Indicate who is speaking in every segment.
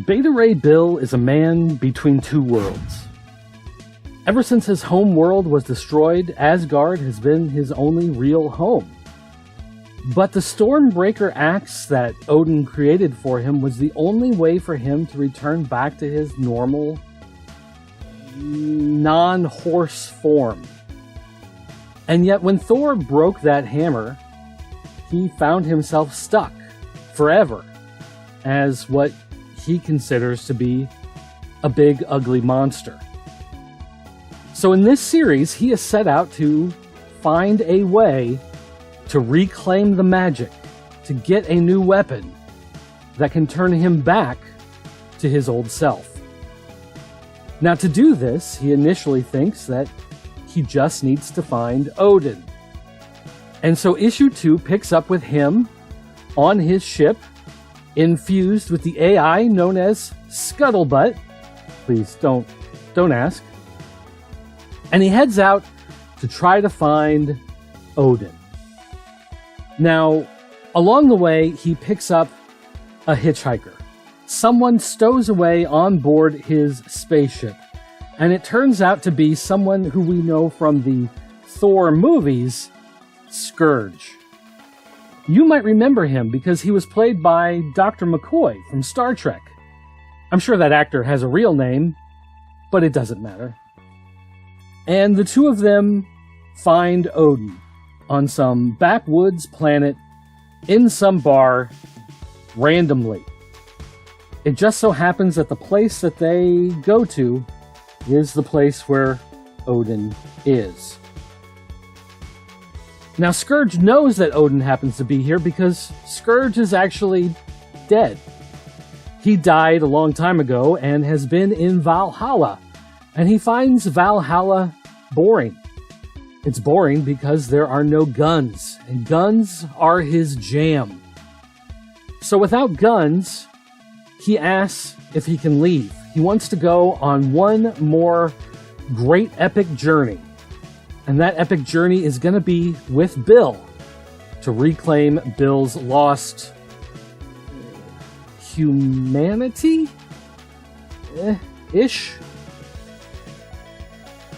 Speaker 1: Beta Ray Bill is a man between two worlds. Ever since his home world was destroyed, Asgard has been his only real home. But the Stormbreaker axe that Odin created for him was the only way for him to return back to his normal, non-horse form. And yet when Thor broke that hammer, he found himself stuck forever as what he considers to be a big, ugly monster. So in this series, he has set out to find a way to reclaim the magic, to get a new weapon that can turn him back to his old self. Now to do this, he initially thinks that he just needs to find Odin. And so issue 2 picks up with him on his ship, infused with the AI known as Scuttlebutt. Please don't ask. And he heads out to try to find Odin. Now, along the way, he picks up a hitchhiker. Someone stows away on board his spaceship. And it turns out to be someone who we know from the Thor movies, Scourge. You might remember him because he was played by Dr. McCoy from Star Trek. I'm sure that actor has a real name, but it doesn't matter. And the two of them find Odin on some backwoods planet in some bar randomly. It just so happens that the place that they go to is the place where Odin is. Now, Scourge knows that Odin happens to be here because Scourge is actually dead. He died a long time ago and has been in Valhalla, and he finds Valhalla boring. It's boring because there are no guns, and guns are his jam. So without guns, he asks if he can leave. He wants to go on one more great epic journey. And that epic journey is going to be with Bill to reclaim Bill's lost humanity? Ish.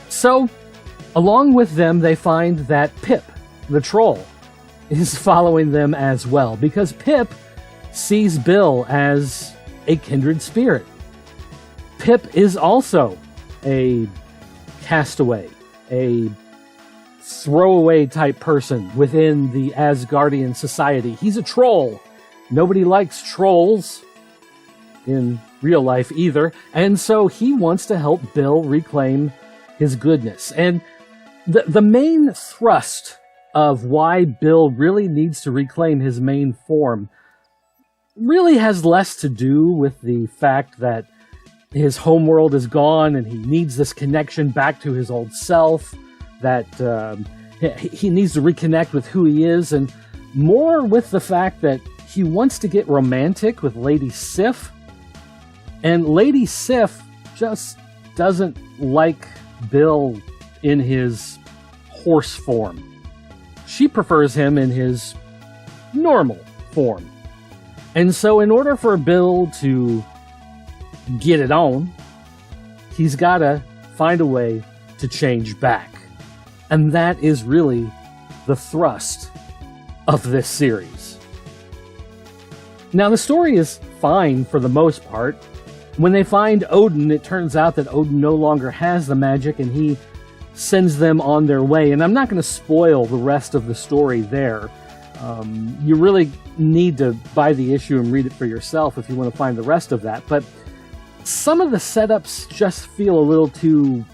Speaker 1: So, along with them, they find that Pip, the troll, is following them as well. Because Pip sees Bill as a kindred spirit. Pip is also a castaway, a throwaway type person within the Asgardian society. He's a troll. Nobody likes trolls in real life either, and so he wants to help Bill reclaim his goodness. And the main thrust of why Bill really needs to reclaim his main form really has less to do with the fact that his homeworld is gone and he needs this connection back to his old self, that he needs to reconnect with who he is, and more with the fact that he wants to get romantic with Lady Sif, and Lady Sif just doesn't like Bill in his horse form. She prefers him in his normal form. And so in order for Bill to get it on, he's got to find a way to change back. And that is really the thrust of this series. Now, the story is fine for the most part. When they find Odin, it turns out that Odin no longer has the magic, and he sends them on their way. And I'm not going to spoil the rest of the story there. You really need to buy the issue and read it for yourself if you want to find the rest of that. But some of the setups just feel a little too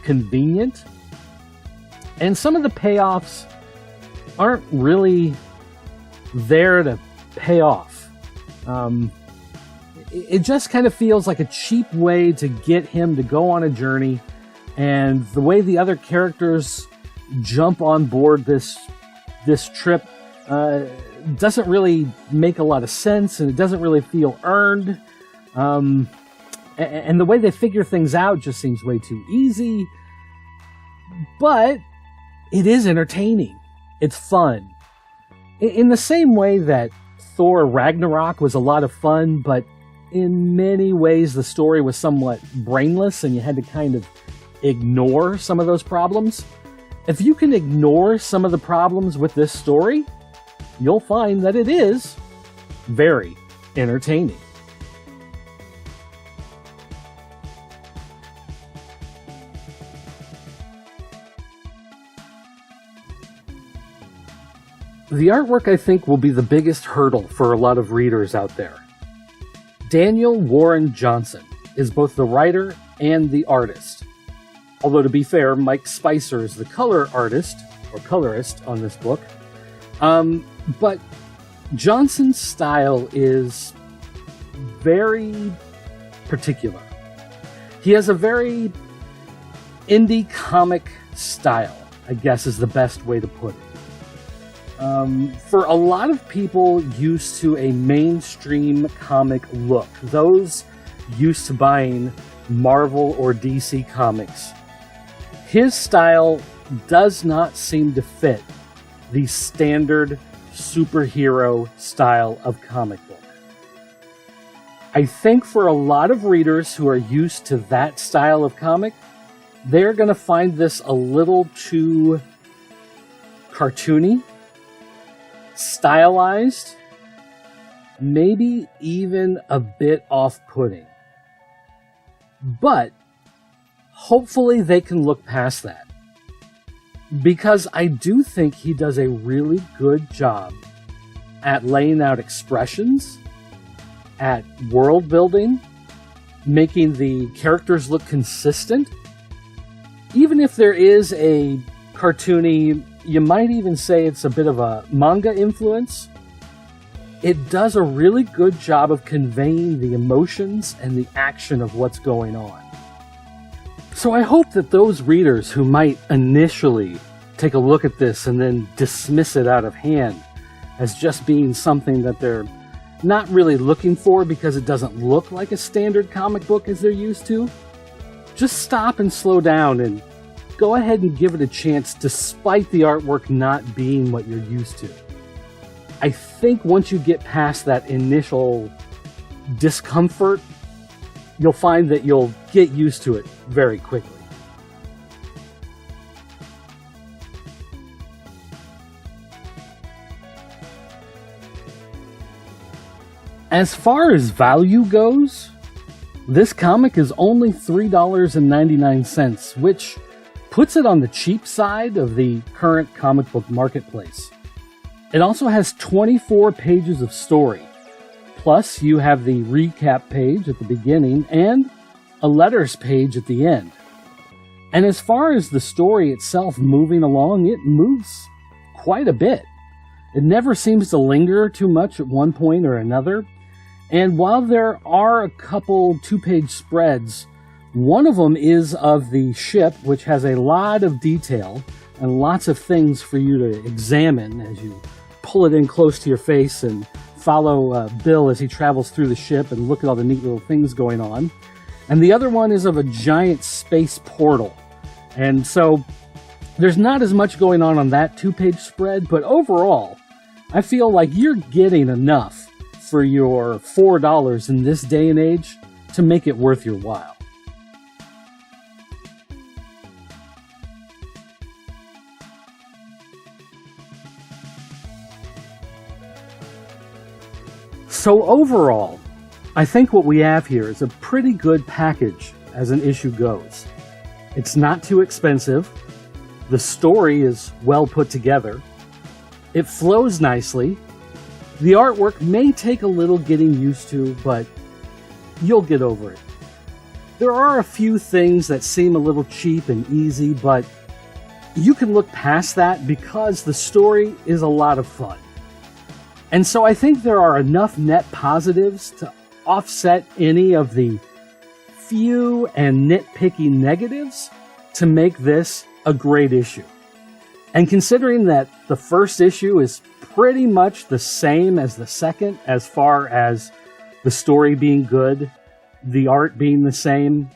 Speaker 1: convenient. And some of the payoffs aren't really there to pay off. It just kind of feels like a cheap way to get him to go on a journey, and the way the other characters jump on board this this trip doesn't really make a lot of sense, and it doesn't really feel earned. And the way they figure things out just seems way too easy. But it is entertaining. It's fun. In the same way that Thor Ragnarok was a lot of fun, but in many ways the story was somewhat brainless and you had to kind of ignore some of those problems. If you can ignore some of the problems with this story, you'll find that it is very entertaining. The artwork, I think, will be the biggest hurdle for a lot of readers out there. Daniel Warren Johnson is both the writer and the artist. Although, to be fair, Mike Spicer is the color artist, or colorist, on this book. But Johnson's style is very particular. He has a very indie comic style, I guess is the best way to put it. For a lot of people used to a mainstream comic look, those used to buying Marvel or DC comics, his style does not seem to fit the standard superhero style of comic book. I think for a lot of readers who are used to that style of comic, they're going to find this a little too cartoony, stylized, maybe even a bit off-putting. But hopefully they can look past that, because I do think he does a really good job at laying out expressions, at world building, making the characters look consistent. Even if there is a cartoony, you might even say it's a bit of a manga influence, it does a really good job of conveying the emotions and the action of what's going on. So I hope that those readers who might initially take a look at this and then dismiss it out of hand as just being something that they're not really looking for because it doesn't look like a standard comic book as they're used to, just stop and slow down and go ahead and give it a chance despite the artwork not being what you're used to. I think once you get past that initial discomfort, you'll find that you'll get used to it very quickly. As far as value goes, this comic is only $3.99, which puts it on the cheap side of the current comic book marketplace. It also has 24 pages of story. Plus, you have the recap page at the beginning and a letters page at the end. And as far as the story itself moving along, it moves quite a bit. It never seems to linger too much at one point or another. And while there are a couple two-page spreads, one of them is of the ship, which has a lot of detail and lots of things for you to examine as you pull it in close to your face and follow Bill as he travels through the ship and look at all the neat little things going on. And the other one is of a giant space portal. And so there's not as much going on that two-page spread, but overall, I feel like you're getting enough for your $4 in this day and age to make it worth your while. So overall, I think what we have here is a pretty good package as an issue goes. It's not too expensive. The story is well put together. It flows nicely. The artwork may take a little getting used to, but you'll get over it. There are a few things that seem a little cheap and easy, but you can look past that because the story is a lot of fun. And so I think there are enough net positives to offset any of the few and nitpicky negatives to make this a great issue. And considering that the first issue is pretty much the same as the second, as far as the story being good, the art being the same,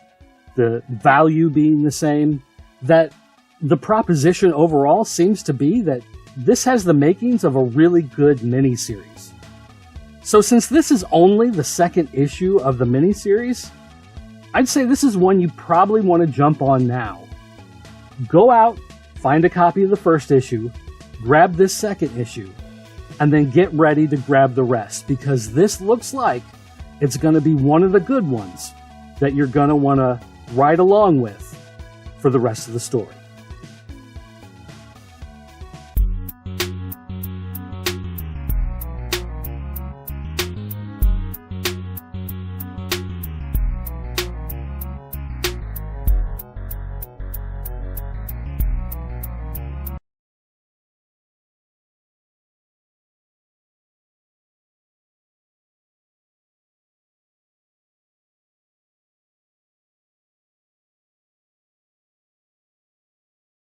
Speaker 1: the value being the same, that the proposition overall seems to be that this has the makings of a really good miniseries. So since this is only the second issue of the miniseries, I'd say this is one you probably want to jump on now. Go out, find a copy of the first issue, grab this second issue, and then get ready to grab the rest, because this looks like it's going to be one of the good ones that you're going to want to ride along with for the rest of the story.